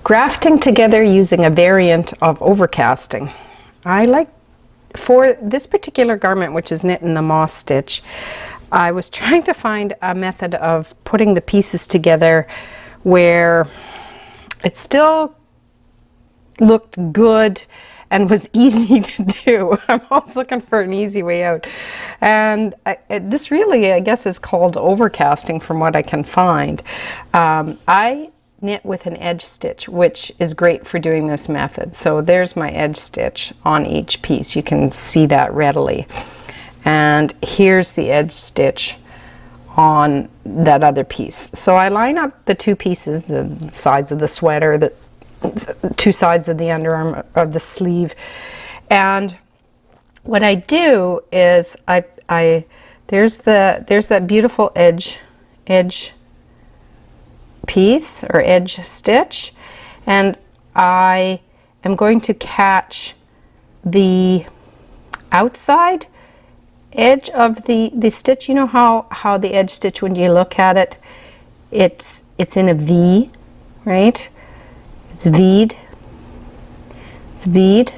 Grafting together using a variant of overcasting. I like, for this particular garment, which is knit in the moss stitch, I was trying to find a method of putting the pieces together where it still looked good and was easy to do. I'm always looking for an easy way out. And this really, I guess, is called overcasting from what I can find. I knit with an edge stitch, which is great for doing this method. So there's my edge stitch on each piece. You can see that readily. And here's the edge stitch on that other piece. So I line up the two pieces, the sides of the sweater, the two sides of the underarm of the sleeve, and what I do is there's that beautiful edge piece or edge stitch, and I am going to catch the outside edge of the stitch. You know how the edge stitch, when you look at it, it's in a V, right? It's V'd. It's V'd.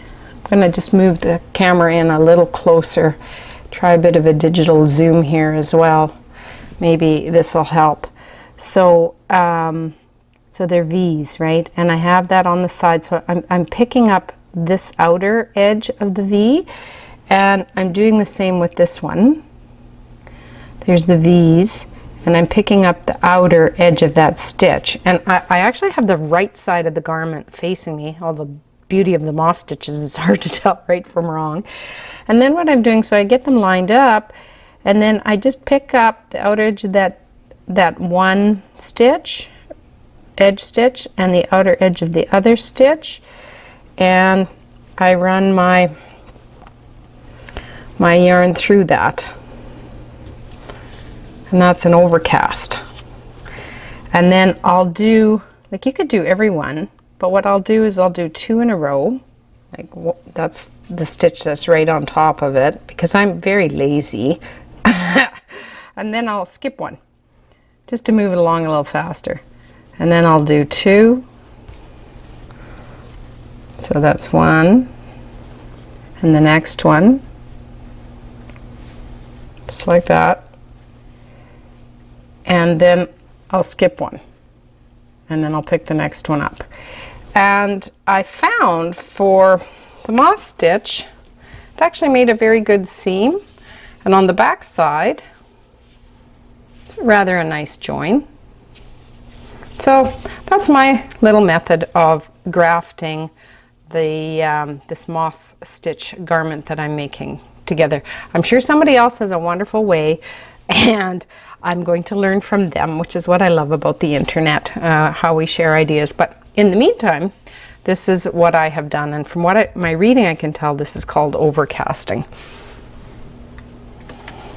I'm going to just move the camera in a little closer. Try a bit of a digital zoom here as well. Maybe this will help. So, so they're V's, right? And I have that on the side. So I'm picking up this outer edge of the V, and I'm doing the same with this one. There's the V's. And I'm picking up the outer edge of that stitch. And I actually have the right side of the garment facing me. All the beauty of the moss stitches is hard to tell right from wrong. And then what I'm doing, so I get them lined up, and then I just pick up the outer edge of that one stitch, edge stitch, and the outer edge of the other stitch, and I run my yarn through that. And that's an overcast. And then I'll do, like, you could do every one, but what I'll do is I'll do 2 in a row. Like, that's the stitch that's right on top of it, because I'm very lazy. And then I'll skip one just to move it along a little faster. And then I'll do 2. So that's 1. And the next one, just like that. And then I'll skip one, and then I'll pick the next one up. And I found for the moss stitch, it actually made a very good seam, and on the back side, it's rather a nice join. So that's my little method of grafting the this moss stitch garment that I'm making together. I'm sure somebody else has a wonderful way, and I'm going to learn from them, which is what I love about the internet, how we share ideas. But in the meantime, this is what I have done, and from what my reading I can tell, this is called overcasting.